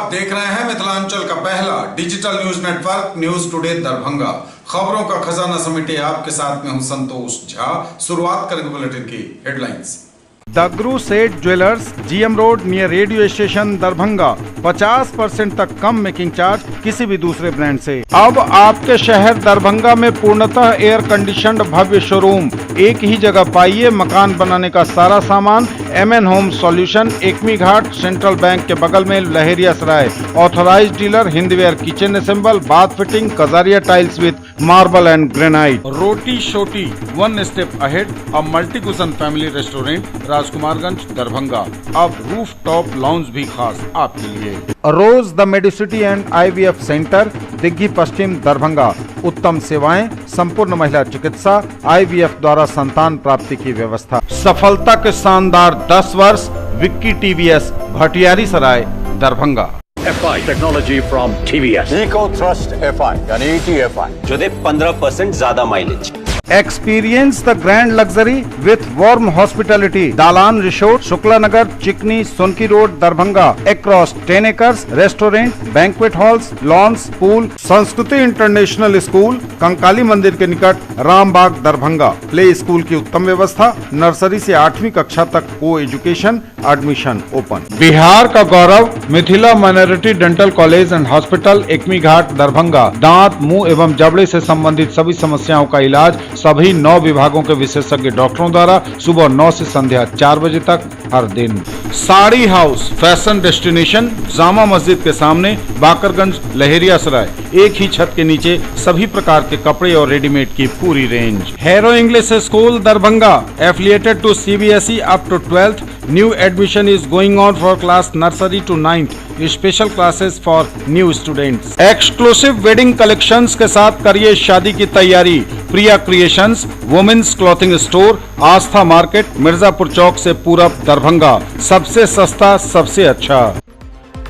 आप देख रहे हैं मिथिलांचल का पहला digital news network news today Darbhanga. खबरों का खजाना समेटे आपके साथ में हूं संतोष झा। शुरुआत करेंगे बुलेटिन की हेडलाइंस। दगरू सेठ jewellers, GM road near radio station Darbhanga. 50% तक कम मेकिंग चार्ज किसी भी दूसरे ब्रांड से। अब आपके शहर दरभंगा में पूर्णतः एयर कंडीशनड भव्य शोरूम। एक ही जगह पाइए मकान बनाने का सारा सामान। MN home solution, Ekmi Ghat, central bank के बगल में, Laheria Sarai. Authorised dealer, Hindware kitchen assemble, bath fitting, Kajaria tiles with marble and granite. Roti Shoti, one step ahead, a multi cuisine family restaurant, Rajkumarganj Darbhanga. अब रूफ टॉप लाउंज भी खास आपके लिए। Rose the medicity and IVF centre, Digghi Paschim Darbhanga. उत्तम सेवाएं, संपूर्ण महिला चिकित्सा, IVF द्वारा संतान प्राप्ति की व्यवस्था। सफलता के शानदार 10 वर्ष। Vicky TVS, Bhatiyari Sarai Darbhanga. FI technology from TVS, eco thrust FI यानी ETFI जो दे 15% ज्यादा mileage. Experience the grand luxury with warm hospitality. Dalan resort, Shukla Nagar, Chikni, Sonki road, Darbhanga. Across 10 acres, restaurant, banquet halls, lawns, pool, Sanskriti international school, Kankali मंदिर के निकट, रामबाग दरभंगा। प्ले स्कूल की उत्तम व्यवस्था, नर्सरी से 8वीं कक्षा तक को एजुकेशन, एडमिशन ओपन। बिहार का गौरव, Mithila minority dental college and hospital, Ekmi Ghat Darbhanga. दांत, मुंह एवं जबड़े से संबंधित सभी समस्याओं का इलाज सभी 9 विभागों के विशेषज्ञ डॉक्टरों द्वारा सुबह 9 से संध्या 4 बजे तक हर दिन। Sari house, fashion destination, Jama Masjid के सामने, बाकरगंज, लहेरिया सराय। एक ही छत के नीचे सभी प्रकार के कपड़े और रेडीमेड की पूरी range. Harrow English school Darbhanga, affiliated to CBSE up to 12th। New admission is going on for class nursery to 9th। Special classes for new students. Exclusive wedding collections के साथ करिए शादी की तैयारी। Priya creations, women's clothing store, Aastha market, Mirzapur चौक से पूरब दरभंगा। सबसे सस्ता, सबसे अच्छा।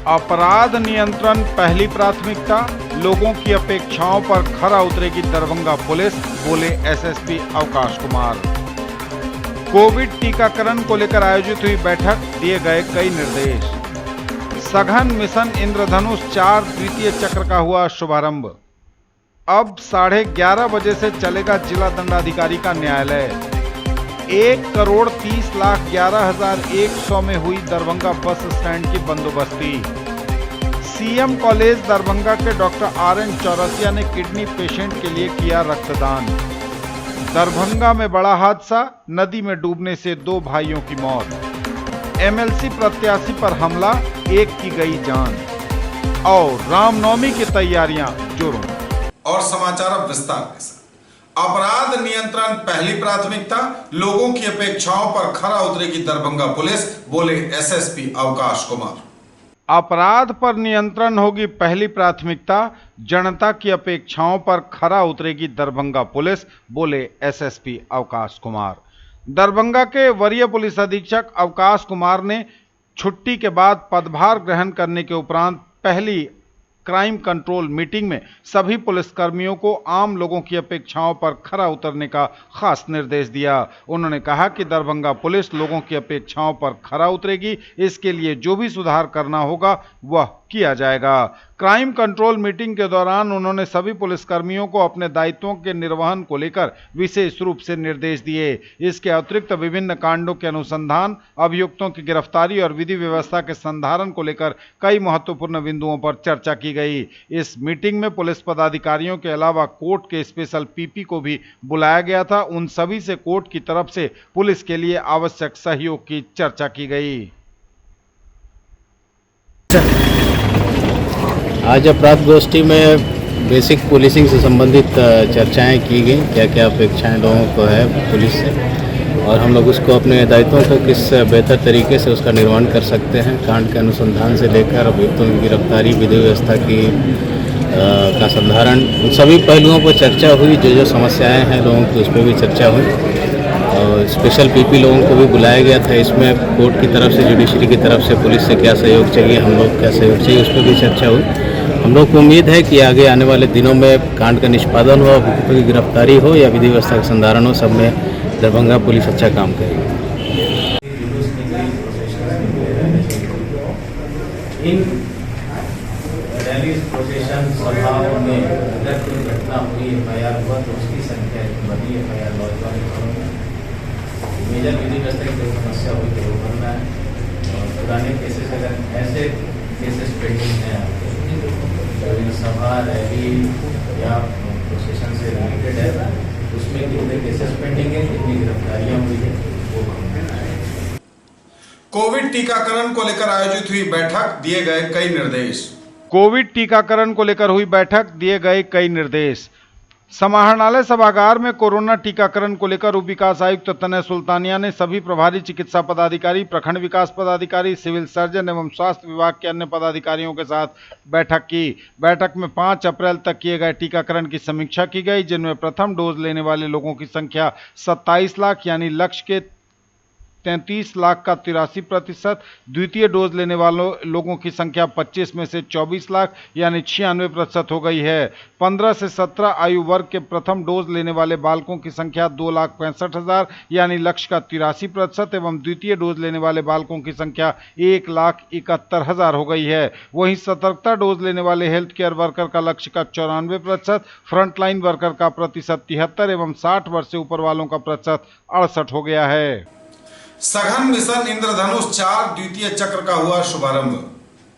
अपराध नियंत्रण पहली प्राथमिकता, लोगों की अपेक्षाओं पर खरा उतरेगी दरभंगा पुलिस, बोले SSP अवकाश कुमार। कोविड टीकाकरण को लेकर आयोजित हुई बैठक, दिए गए कई निर्देश। सघन मिशन इंद्रधनुष 4 द्वितीय चक्र का हुआ शुभारंभ। अब 11:30 बजे से चलेगा जिला दंडाधिकारी का न्यायालय। 1,30,11,100 में हुई दरभंगा बस स्टैंड की बंदोबस्ती। CM कॉलेज दरभंगा के डॉक्टर RN चौरसिया ने किडनी पेशेंट के लिए किया रक्तदान। दरभंगा में बड़ा हादसा, नदी में डूबने से 2 भाइयों की मौत। MLC प्रत्याशी पर हमला, एक की गई जान। और रामनवमी की तैयारियां जोरों। और समाचार अब विस्तार के साथ। अपराध नियंत्रण पहली प्राथमिकता, लोगों की अपेक्षाओं पर खरा उतरेगी दरभंगा पुलिस, बोले SSP अवकाश कुमार। अपराध पर नियंत्रण होगी पहली प्राथमिकता, जनता की अपेक्षाओं पर खरा उतरेगी दरभंगा पुलिस, बोले SSP अवकाश कुमार। दरभंगा के वरीय पुलिस अधीक्षक अवकाश कुमार ने छुट्टी के बाद पदभार ग्रहण करने के उपरांत पहली क्राइम कंट्रोल मीटिंग में सभी पुलिसकर्मियों को आम लोगों की अपेक्षाओं पर खरा उतरने का खास निर्देश दिया। उन्होंने कहा कि दरभंगा पुलिस लोगों की अपेक्षाओं पर खरा उतरेगी, इसके लिए जो भी सुधार करना होगा वह किया जाएगा। क्राइम कंट्रोल मीटिंग के दौरान उन्होंने सभी पुलिसकर्मियों को अपने दायित्वों के निर्वहन को लेकर विशेष रूप से निर्देश दिए। इसके अतिरिक्त विभिन्न कांडों के अनुसंधान, अभियुक्तों की गिरफ्तारी और विधि व्यवस्था के संधारण को लेकर कई महत्वपूर्ण बिंदुओं पर चर्चा की गई। इस मीटिंग में पुलिस पदाधिकारियों के अलावा कोर्ट के स्पेशल PP को भी बुलाया गया था। उन सभी से कोर्ट की तरफ से पुलिस के लिए आवश्यक सहयोग की चर्चा की गई। आज अपराध गोष्ठी में बेसिक पुलिसिंग से संबंधित चर्चाएं की गई, क्या क्या अपेक्षाएं लोगों को है पुलिस से, और हम लोग उसको अपने दायित्वों को किस बेहतर तरीके से उसका निर्वहन कर सकते हैं। कांड के अनुसंधान से लेकर अभियुक्तों की गिरफ्तारी, विधि व्यवस्था की का संधारण, उन सभी पहलुओं पर चर्चा हुई। जो समस्याएं हैं लोगों की उस पर भी चर्चा हुई। और स्पेशल PP लोगों को भी बुलाया गया था। इसमें कोर्ट की तरफ से, जुडिशरी की तरफ से पुलिस से क्या सहयोग चाहिए, हम लोग क्या सहयोग चाहिए, उस पर भी चर्चा हुई। हम लोग को उम्मीद है कि आगे आने वाले दिनों में कांड का निष्पादन हो, अभियुक्तों की गिरफ्तारी हो या विधि व्यवस्था का संधारण हो, सब में दरभंगा पुलिस अच्छा काम करेगी। जनसभाओं में अगर कोई घटना हुई, FIR हुआ तो उसकी संख्या बनी, FIR लॉज वाले घरों में मेजर विधि व्यवस्था की कोई समस्या हुई तो वो भरना है। और पुराने केसेस अगर ऐसे केसेस पेंडिंग हैं आपके सभा रैली या प्रोसेशन से रिलेटेड है, उसमें कितने केसेस पेंडिंग है, कितनी गिरफ्तारियां हुई है, वो भरना है। कोविड टीकाकरण को लेकर आयोजित हुई बैठक, दिए गए कई निर्देश। कोविड टीकाकरण को लेकर हुई बैठक, दिए गए कई निर्देश। समाहरणालय सभागार में कोरोना टीकाकरण को लेकर उप विकास आयुक्त तनय सुल्तानिया ने सभी प्रभारी चिकित्सा पदाधिकारी, प्रखंड विकास पदाधिकारी, सिविल सर्जन एवं स्वास्थ्य विभाग के अन्य पदाधिकारियों के साथ बैठक की। बैठक में 5 अप्रैल तक किए गए टीकाकरण की समीक्षा की गई, जिनमें प्रथम डोज लेने वाले लोगों की संख्या 27 लाख यानी लक्ष्य के 33 लाख का 83%, द्वितीय डोज लेने वालों लोगों की संख्या 25 में से 24 लाख यानी 96% हो गई है। 15 से 17 आयु वर्ग के प्रथम डोज लेने वाले बालकों की संख्या 2,65,000 यानी लक्ष्य का 83% एवं द्वितीय डोज लेने वाले बालकों की संख्या 1,71,000 हो गई है। वहीं सतर्कता डोज लेने वाले हेल्थ केयर वर्कर का लक्ष्य का 94%, फ्रंटलाइन वर्कर का प्रतिशत 73 एवं 60 वर्ष से ऊपर वालों का प्रतिशत 68 हो गया है। सघन मिशन इंद्रधनुष 4 द्वितीय चक्र का हुआ शुभारंभ।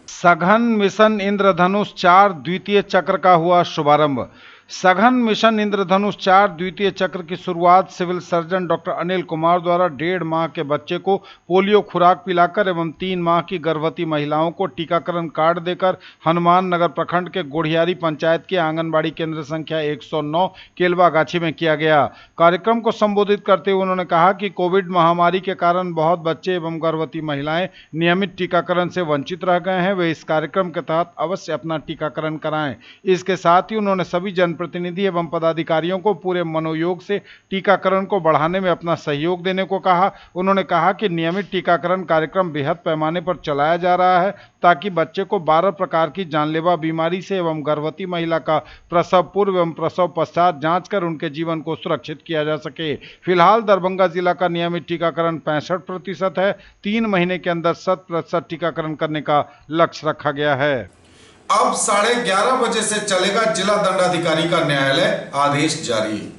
सघन मिशन इंद्रधनुष 4 द्वितीय चक्र का हुआ शुभारंभ। सघन मिशन इंद्रधनुष 4 द्वितीय चक्र की शुरुआत civil surgeon doctor Anil Kumar द्वारा 1.5 माह के बच्चे को पोलियो खुराक पिलाकर एवं 3 माह की गर्भवती महिलाओं को टीकाकरण कार्ड देकर हनुमान नगर प्रखंड के गोढ़ियारी पंचायत के आंगनबाड़ी केंद्र संख्या 109 केलवागाछी में किया गया। कार्यक्रम को संबोधित करते हुए उन्होंने कहा कि कोविड महामारी के कारण बहुत बच्चे एवं गर्भवती महिलाएं नियमित टीकाकरण से वंचित रह गए हैं, वे इस कार्यक्रम के तहत अवश्य अपना टीकाकरण कराएं। इसके साथ ही उन्होंने सभी जनप्रतिनिधि एवं पदाधिकारियों को पूरे मनोयोग से टीकाकरण को बढ़ाने में अपना सहयोग देने को कहा। उन्होंने कहा कि नियमित टीकाकरण कार्यक्रम बेहद पैमाने पर चलाया जा रहा है ताकि बच्चे को 12 प्रकार की जानलेवा बीमारी से एवं गर्भवती महिला का प्रसव पूर्व एवं प्रसव पश्चात जांच कर उनके जीवन को सुरक्षित किया जा सके। फिलहाल दरभंगा जिला का नियमित टीकाकरण 65% है। 3 महीने के अंदर 100% टीकाकरण करने का लक्ष्य रखा गया है। अब 11:30 बजे से चलेगा जिला दंडाधिकारी का न्यायालय, आदेश जारी।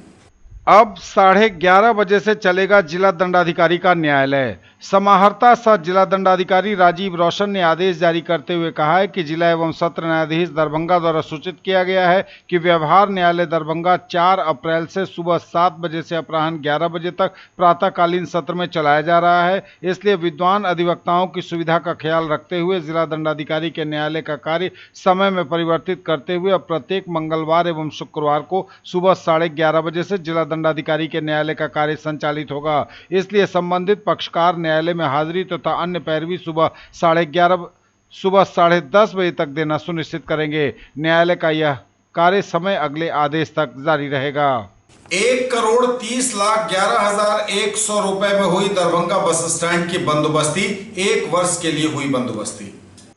अब 11:30 बजे से चलेगा जिला दंडाधिकारी का न्यायालय। समाहर्ता सह जिला दंडाधिकारी राजीव रोशन ने आदेश जारी करते हुए कहा है कि जिला एवं सत्र न्यायाधीश दरभंगा द्वारा सूचित किया गया है कि व्यवहार न्यायालय दरभंगा 4 अप्रैल से सुबह 7 बजे से अपराह्न 11 बजे तक प्रातःकालीन सत्र में चलाया जा रहा है। इसलिए विद्वान अधिवक्ताओं की सुविधा का ख्याल रखते हुए जिला दंडाधिकारी के न्यायालय का कार्य समय में परिवर्तित करते हुए अब प्रत्येक मंगलवार एवं शुक्रवार को सुबह 11:30 बजे से जिला दंडाधिकारी के न्यायालय का कार्य संचालित होगा। इसलिए संबंधित पक्षकार न्यायालय में हाजिरी तथा अन्य पैरवी सुबह 10:30 बजे तक देना सुनिश्चित करेंगे। न्यायालय का यह कार्य समय अगले आदेश तक जारी रहेगा। 1,30,11,100 रुपए में हुई दरभंगा बस स्टैंड की बंदोबस्ती, 1 वर्ष के लिए हुई बंदोबस्ती।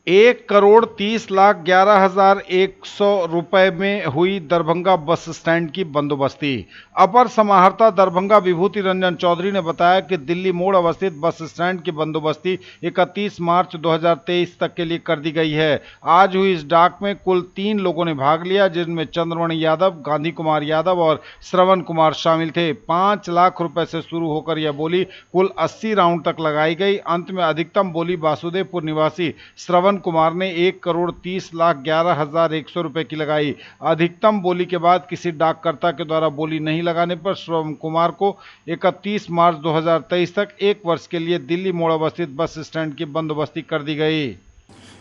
1,30,11,100 रुपए में हुई दरभंगा बस स्टैंड की बंदोबस्ती। अपर समाहर्ता दरभंगा विभूति रंजन चौधरी ने बताया कि दिल्ली मोड़ अवस्थित बस स्टैंड की बंदोबस्ती 31 मार्च 2023 तक के लिए कर दी गई है। आज हुई इस डाक में कुल 3 लोगों ने भाग लिया, जिनमें चंद्रमणि यादव, गांधी कुमार यादव और श्रवण कुमार शामिल थे। 5 लाख रुपए से शुरू होकर यह बोली कुल 80 राउंड तक लगाई गई। अंत में अधिकतम बोली वासुदेवपुर निवासी श्रवण कुमार ने 1,30,11,100 रुपए की लगाई। अधिकतम बोली के बाद किसी डाककर्ता के द्वारा बोली नहीं लगाने पर श्रवण कुमार को 31 मार्च 2023 तक 1 वर्ष के लिए दिल्ली मोड़ अवस्थित बस स्टैंड की बंदोबस्ती कर दी गई।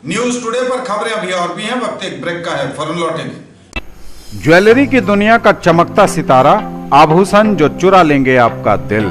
न्यूज टुडे पर खबरें अभी और भी हैं, वक्त एक ब्रेक का है, फौरन लौटेंगे। ज्वेलरी की दुनिया का चमकता सितारा, आभूषण जो चुरा लेंगे आपका दिल।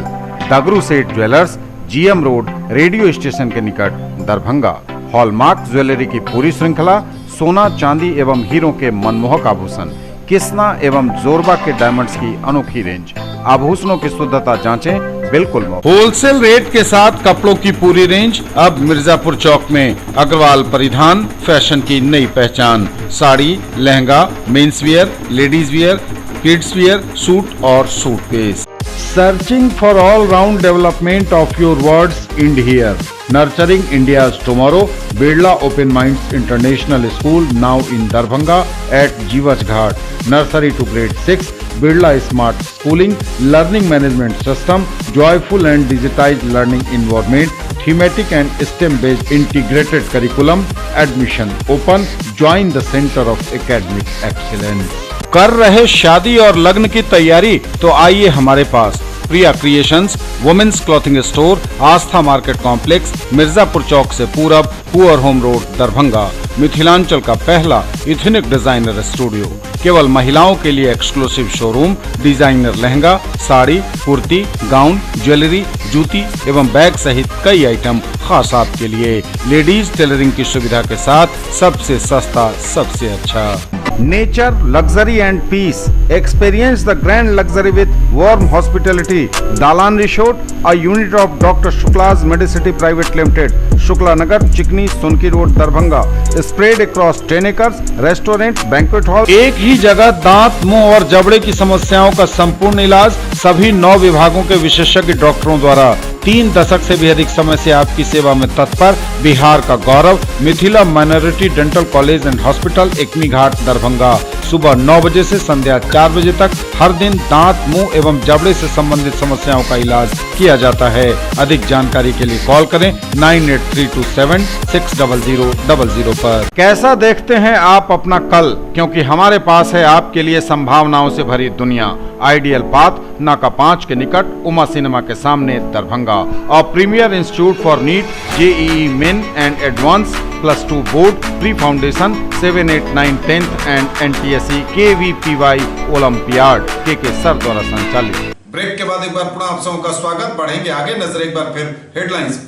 दगरू सेठ jewellers, GM road, radio station के निकट, दरभंगा। हॉलमार्क ज्वेलरी की पूरी श्रृंखला, सोना, चांदी एवं हीरों के मनमोहक आभूषण, किस्ना एवं जोरबा के डायमंड्स की अनोखी रेंज। आभूषणों की शुद्धता जांचें, बिल्कुल मुफ्त। होलसेल रेट के साथ कपड़ों की पूरी रेंज अब मिर्जापुर चौक में। अग्रवाल परिधान, फैशन की नई पहचान। Sari, lehenga, mens wear, ladies wear, kids wear, suit और suitcase. Searching for all round development of your words, end here. Nurturing India's Tomorrow, Birla Open Minds International School now in Darbhanga at Jiwaj Ghat. Nursery to grade 6, Birla Smart Schooling, Learning Management System, Joyful and Digitized Learning Environment, Thematic and STEM-based Integrated Curriculum, Admission Open, Join the Center of Academic Excellence. कर रहे शादी और लग्न की तैयारी तो आइए हमारे पास। प्रिया creations, women's clothing store, Aastha market complex, Mirzapur चौक से पूरब, poor home road, Darbhanga. Mithilanchal का पहला इथनिक डिजाइनर स्टूडियो, केवल महिलाओं के लिए exclusive showroom, designer lehenga, sari, kurti, gown, jewellery, जूती एवं बैग सहित कई आइटम खास आपके लिए। लेडीज टेलरिंग की सुविधा के साथ सबसे सस्ता, सबसे अच्छा। Nature, luxury and peace. Experience the grand luxury with warm hospitality. Dalan Resort, a unit of Dr. Shukla's Medicity Private Limited, Shukla Nagar, Chikni, Sonki Road, Darbhanga. Spread across 10 acres, restaurant, banquet hall. एक ही जगह दांत, मुंह और जबड़े की समस्याओं का संपूर्ण इलाज सभी 9 विभागों के विशेषज्ञ डॉक्टरों द्वारा। 3 दशक से भी अधिक समय से आपकी सेवा में तत्पर बिहार का गौरव, Mithila minority dental college and hospital, Ekmi Ghat, Darbhanga. सुबह 9 बजे से संध्या 4 बजे तक हर दिन दांत, मुंह एवं जबड़े से संबंधित समस्याओं का इलाज किया जाता है। अधिक जानकारी के लिए कॉल करें 9832760000 पर। कैसा देखते हैं आप अपना कल, क्योंकि हमारे पास है आपके लिए संभावनाओं से भरी दुनिया। आइडियल पाथ, नाका 5 के निकट, उमा सिनेमा के सामने, दरभंगा। और premier institute for NEET, JEE main and advance, +2 board, pre foundation, 7, 8, 9, 10th and NTSE KVPY olympiad के सर द्वारा संचालित। ब्रेक के बाद एक बार पुनः आप सबों का स्वागत। बढ़ेंगे आगे, नजर एक बार फिर हेडलाइंस।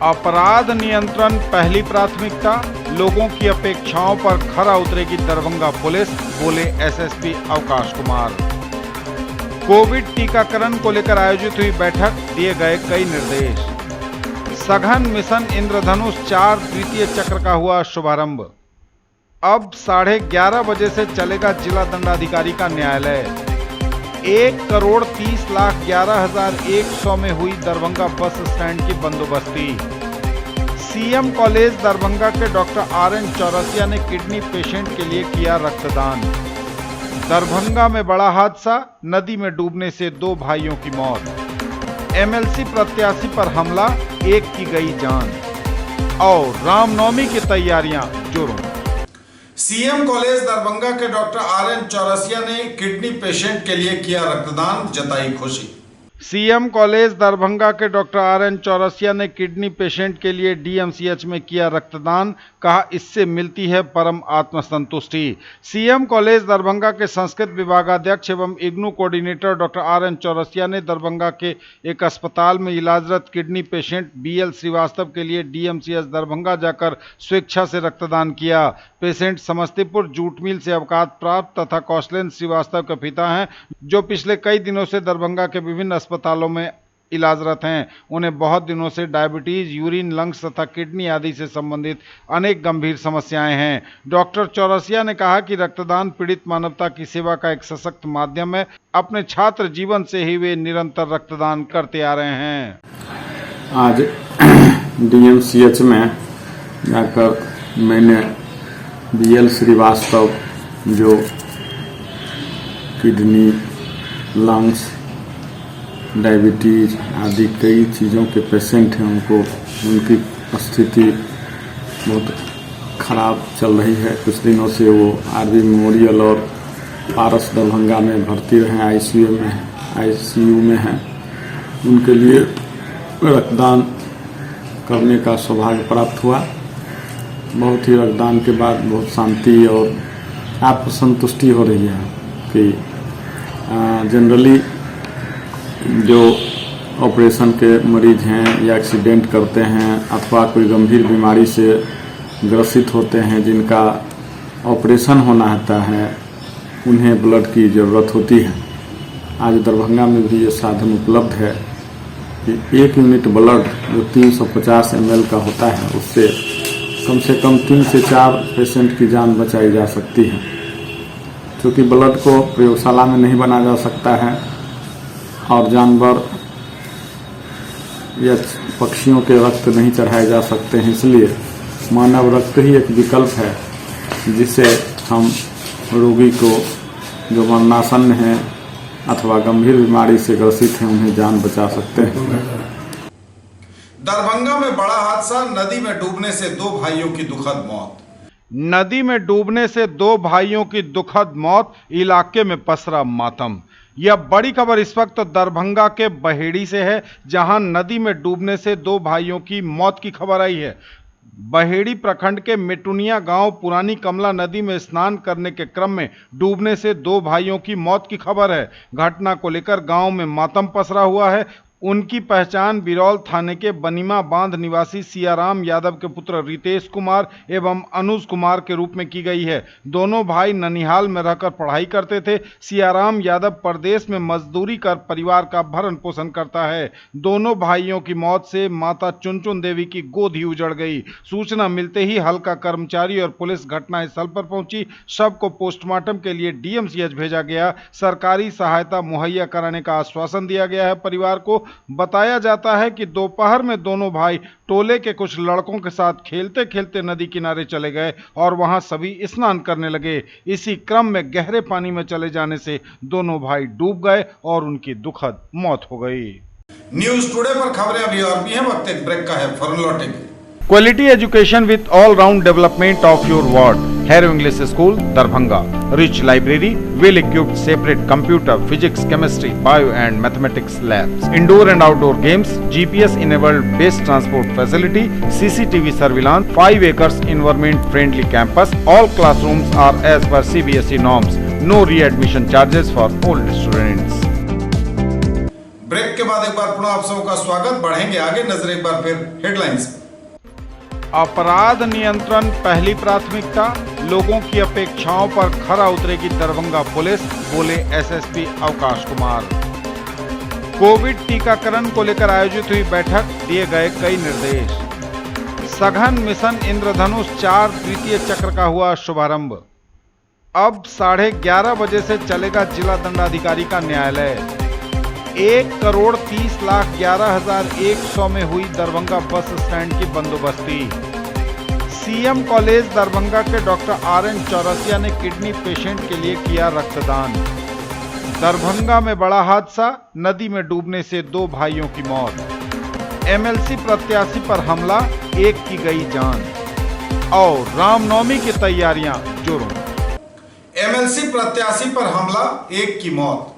अपराध नियंत्रण पहली प्राथमिकता, लोगों की अपेक्षाओं पर खरा उतरेगी दरभंगा पुलिस, बोले एसएसपी अवकाश कुमार। कोविड टीकाकरण को लेकर आयोजित हुई बैठक, दिए गए कई निर्देश। सघन मिशन इंद्रधनुष 4 तृतीय चक्र का हुआ शुभारंभ। अब 11:30 बजे से चलेगा जिला दंडाधिकारी का न्यायालय। 1,30,11,100 में हुई दरभंगा बस स्टैंड की बंदोबस्ती। सीएम कॉलेज दरभंगा के डॉक्टर RN चौरसिया ने किडनी पेशेंट के लिए किया रक्तदान। दरभंगा में बड़ा हादसा, नदी में डूबने से 2 भाइयों की मौत। MLC प्रत्याशी पर हमला, एक की गई जान। और रामनवमी की तैयारियां जोरों। सीएम कॉलेज दरभंगा के डॉक्टर RN चौरसिया ने किडनी पेशेंट के लिए किया रक्तदान, जताई खुशी। सीएम कॉलेज दरभंगा के डॉक्टर RN चौरसिया ने किडनी पेशेंट के लिए DMCH में किया रक्तदान, कहा इससे मिलती है परम आत्मसंतुष्टि। सीएम कॉलेज दरभंगा के संस्कृत विभागाध्यक्ष एवं IGNOU coordinator doctor RN Chaurasia ने दरभंगा के एक अस्पताल में इलाजरत किडनी पेशेंट BL श्रीवास्तव के लिए DMCH दरभंगा जाकर स्वेच्छा से रक्तदान किया। पेशेंट समस्तीपुर जूट मिल से अवकाश प्राप्त तथा कौशलेंद्र श्रीवास्तव के पिता हैं, जो पिछले कई दिनों से दरभंगा के विभिन्न अस्पतालों में इलाजरत हैं। उन्हें बहुत दिनों से डायबिटीज, यूरिन, लंग्स तथा किडनी आदि से संबंधित अनेक गंभीर समस्याएं हैं। डॉक्टर चौरसिया ने कहा कि रक्तदान पीड़ित मानवता की सेवा का एक सशक्त माध्यम है। अपने छात्र जीवन से ही वे निरंतर रक्तदान करते आ रहे हैं। आज DMCH में जाकर मैंने BL श्रीवास्तव जो किडनी, लंग्स, डायबिटीज आदि कई चीज़ों के पेशेंट हैं, उनकी स्थिति बहुत ख़राब चल रही है। कुछ दिनों से वो RV मेमोरियल और पारस दरभंगा में भर्ती रहे, ICU में हैं। उनके लिए रक्तदान करने का सौभाग्य प्राप्त हुआ। बहुत ही रक्तदान के बाद बहुत शांति और आत्मसंतुष्टि हो रही है कि जनरली जो ऑपरेशन के मरीज हैं या एक्सीडेंट करते हैं अथवा कोई गंभीर बीमारी से ग्रसित होते हैं, जिनका ऑपरेशन होना होता है, उन्हें ब्लड की ज़रूरत होती है। आज दरभंगा में भी ये साधन उपलब्ध है कि 1 यूनिट ब्लड जो 350 ml का होता है, उससे कम से कम 3 से 4 पेशेंट की जान बचाई जा सकती है। क्योंकि ब्लड को प्रयोगशाला में नहीं बना जा सकता है और जानवर या पक्षियों के रक्त नहीं चढ़ाए जा सकते हैं, इसलिए मानव रक्त ही एक विकल्प है जिससे हम रोगी को जो मरणासन्न है अथवा गंभीर बीमारी से ग्रसित हैं उन्हें जान बचा सकते हैं। दरभंगा में बड़ा हादसा, नदी में डूबने से 2 भाइयों की दुखद मौत। नदी में डूबने से 2 भाइयों की दुखद मौत, इलाके में पसरा मातम। यह बड़ी खबर इस वक्त दरभंगा के बहेड़ी से है, जहां नदी में डूबने से 2 भाइयों की मौत की खबर आई है। बहेड़ी प्रखंड के मिटुनिया गांव पुरानी कमला नदी में स्नान करने के क्रम में डूबने से 2 भाइयों की मौत की खबर है। घटना को लेकर गांव में मातम पसरा हुआ है। उनकी पहचान बिरौल थाने के बनीमा बांध निवासी सियाराम यादव के पुत्र रितेश कुमार एवं अनुज कुमार के रूप में की गई है। दोनों भाई ननिहाल में रहकर पढ़ाई करते थे। सियाराम यादव परदेश में मजदूरी कर परिवार का भरण पोषण करता है। दोनों भाइयों की मौत से माता चुनचुन देवी की गोद ही उजड़ गई। सूचना मिलते ही हल्का कर्मचारी और पुलिस घटनास्थल पर पहुंची। शव को पोस्टमार्टम के लिए डीएमसीएच भेजा गया। सरकारी सहायता मुहैया कराने का आश्वासन दिया गया है। परिवार को बताया जाता है कि दोपहर में दोनों भाई टोले के कुछ लड़कों के साथ खेलते खेलते नदी किनारे चले गए और वहां सभी स्नान करने लगे। इसी क्रम में गहरे पानी में चले जाने से दोनों भाई डूब गए और उनकी दुखद मौत हो गई। न्यूज टुडे पर खबरें अभी और भी हैं, वक्त एक ब्रेक का है, फौरन लौटेंगे। Quality education with all-round development of your ward. Harrow English School, Darbhanga. Rich library, well-equipped separate computer, physics, chemistry, bio and mathematics labs. Indoor and outdoor games, GPS-enabled base transport facility, CCTV surveillance, 5 acres environment-friendly campus. All classrooms are as per CBSE norms. No readmission charges for all students. Break के बाद एक बार पुनः आप सबका स्वागत। बढ़ेंगे आगे, नजर एक बार फिर हेडलाइंस। अपराध नियंत्रण पहली प्राथमिकता, लोगों की अपेक्षाओं पर खरा उतरेगी दरभंगा पुलिस, बोले एसएसपी अवकाश कुमार। कोविड टीकाकरण को लेकर आयोजित हुई बैठक, दिए गए कई निर्देश। सघन मिशन इंद्रधनुष 4 द्वितीय चक्र का हुआ शुभारंभ। अब 11:30 बजे से चलेगा जिला दंडाधिकारी का न्यायालय। 1,30,11,100 में हुई दरभंगा बस स्टैंड की बंदोबस्ती। सीएम कॉलेज दरभंगा के डॉक्टर RN चौरसिया ने किडनी पेशेंट के लिए किया रक्तदान। दरभंगा में बड़ा हादसा, नदी में डूबने से 2 भाइयों की मौत। एमएलसी प्रत्याशी पर हमला, एक की गई जान। और रामनवमी की तैयारियां जोरों। एमएलसी प्रत्याशी पर हमला, एक की मौत।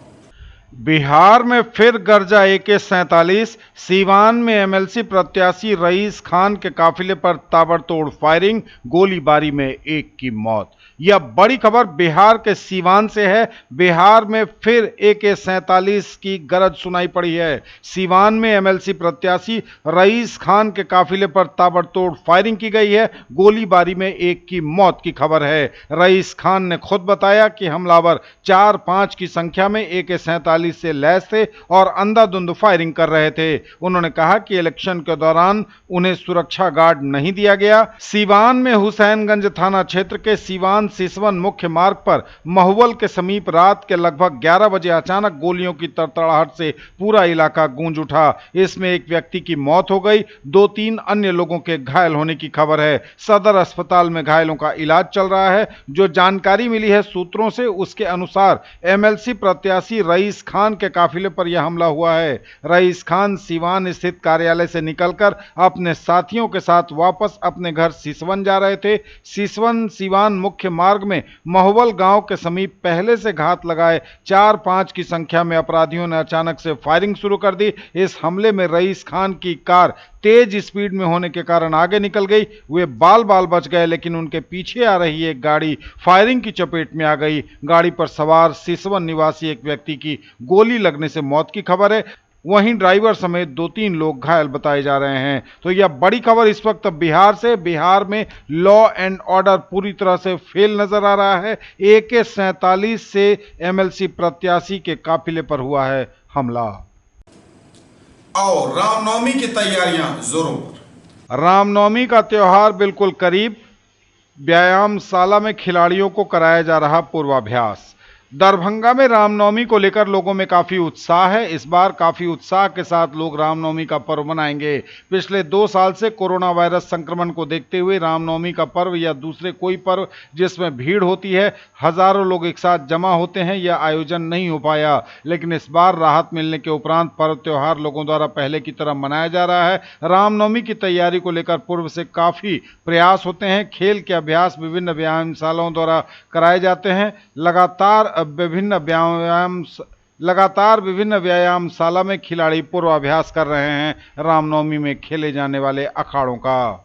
बिहार में फिर गरजा AK-47। सीवान में एमएलसी प्रत्याशी रईस खान के काफिले पर ताबड़तोड़ फायरिंग, गोलीबारी में 1 की मौत। यह बड़ी खबर बिहार के सीवान से है। बिहार में फिर AK-47 की गरज सुनाई पड़ी है। सीवान में एमएलसी प्रत्याशी रईस खान के काफिले पर ताबड़तोड़ फायरिंग की गई है। गोलीबारी में 1 की मौत की खबर है। रईस खान ने खुद बताया कि हमलावर 4-5 की संख्या में AK-47 से लैस थे और अंधाधुंध फायरिंग कर रहे थे। उन्होंने कहा कि इलेक्शन के दौरान उन्हें सुरक्षा गार्ड नहीं दिया गया। सीवान में हुसैनगंज थाना क्षेत्र के सीवान सिसवन मुख्य मार्ग पर महुवल के समीप रात के लगभग 11 बजे अचानक गोलियों की तड़तड़ाहट से पूरा इलाका गूंज उठा। इसमें एक व्यक्ति की मौत हो गई, 2-3 अन्य लोगों के घायल होने की खबर है। सदर अस्पताल में घायलों का इलाज चल रहा है। जो जानकारी मिली है सूत्रों से, उसके अनुसार एमएलसी प्रत्याशी रईस खान के काफिले पर यह हमला हुआ है। रईस खान सीवान स्थित कार्यालय से निकलकर अपने साथियों के साथ वापस अपने घर सिसवन जा रहे थे। सिसवन सीवान मुख्य मार्ग में महुवल गांव के समीप पहले से घात लगाए 4-5 की संख्या में अपराधियों ने अचानक से फायरिंग शुरू कर दी। इस हमले में रईस खान की कार तेज स्पीड में होने के कारण आगे निकल गई। वे बाल बच गए, लेकिन उनके पीछे आ रही एक गाड़ी फायरिंग की चपेट में आ गई। गाड़ी पर सवार सिसवन निवासी एक व्यक्ति की गोली लगने से मौत की खबर है। वहीं ड्राइवर समेत 2-3 लोग घायल बताए जा रहे हैं। तो यह बड़ी खबर इस वक्त बिहार से। बिहार में लॉ एंड ऑर्डर पूरी तरह से फेल नजर आ रहा है। AK-47 से एमएलसी प्रत्याशी के काफिले पर हुआ है हमला। और रामनवमी की तैयारियां जोरों पर। रामनवमी का त्योहार बिल्कुल करीब। व्यायामशाला में खिलाड़ियों को कराया जा रहा पूर्वाभ्यास। दरभंगा में रामनवमी को लेकर लोगों में काफी उत्साह है। इस बार काफी उत्साह के साथ लोग रामनवमी का पर्व मनाएंगे। पिछले 2 साल से कोरोना वायरस संक्रमण को देखते हुए रामनवमी का पर्व या दूसरे कोई पर्व जिसमें भीड़ होती है, हजारों लोग एक साथ जमा होते हैं, यह आयोजन नहीं हो पाया। लेकिन इस बार राहत मिलने के उपरांत पर्व त्योहार लोगों द्वारा पहले की तरह मनाया जा रहा है। रामनवमी की तैयारी को लेकर पूर्व से काफी प्रयास होते हैं। खेल के अभ्यास विभिन्न व्यायामशालाओं द्वारा कराए जाते हैं। लगातार विभिन्न व्यायामशाला में खिलाड़ी पूर्वाभ्यास कर रहे हैं रामनवमी में खेले जाने वाले अखाड़ों का।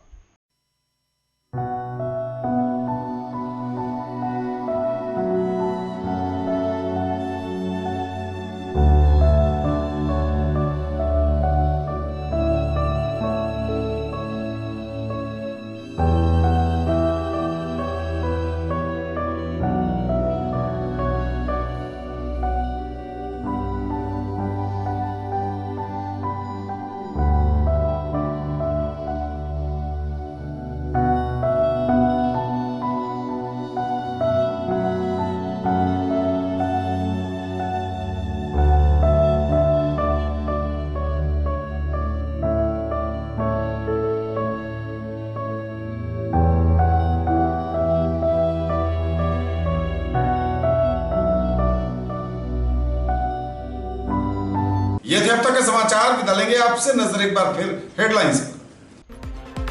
ये थे अब तक के समाचार। विदा लेंगे आपसे, नजर एक बार फिर हेडलाइंस।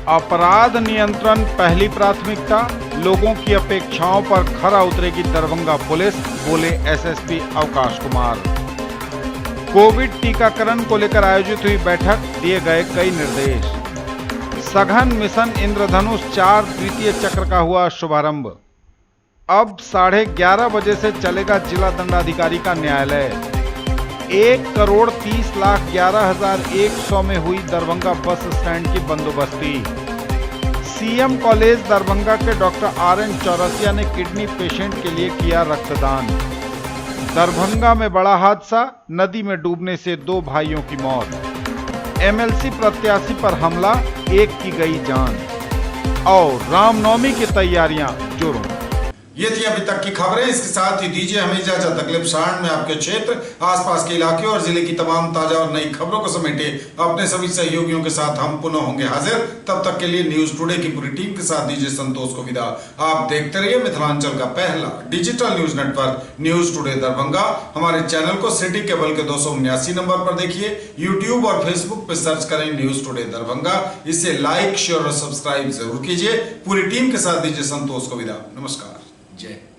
अपराध नियंत्रण पहली प्राथमिकता, लोगों की अपेक्षाओं पर खरा उतरेगी दरभंगा पुलिस, बोले एसएसपी अवकाश कुमार। कोविड टीकाकरण को लेकर आयोजित हुई बैठक, दिए गए कई निर्देश। सघन मिशन इंद्रधनुष 4 द्वितीय चक्र का हुआ शुभारंभ। अब 11:30 बजे से चलेगा जिला दंडाधिकारी का न्यायालय। 1,30,11,100 में हुई दरभंगा बस स्टैंड की बंदोबस्ती। सीएम कॉलेज दरभंगा के डॉक्टर RN चौरसिया ने किडनी पेशेंट के लिए किया रक्तदान। दरभंगा में बड़ा हादसा, नदी में डूबने से 2 भाइयों की मौत। MLC प्रत्याशी पर हमला, एक की गई जान। और रामनवमी की तैयारियां जोरों। ये थी अभी तक की खबरें। इसके साथ ही दीजिए हमें इजाजत। अगले प्रसारण में आपके क्षेत्र, आसपास के इलाके और जिले की तमाम ताजा और नई खबरों को समेटे अपने सभी सहयोगियों के साथ हम पुनः होंगे हाजिर। तब तक के लिए न्यूज टुडे की पूरी टीम के साथ दीजिए संतोष को विदा। आप देखते रहिए मिथिलांचल का पहला digital news network news today Darbhanga. हमारे चैनल को सिटी केबल के 279 नंबर पर देखिए। यूट्यूब और फेसबुक पर सर्च करें न्यूज टुडे दरभंगा। इसे लाइक, शेयर और सब्सक्राइब जरूर कीजिए। पूरी टीम के साथ दीजिए संतोष को विदा। नमस्कार, जय।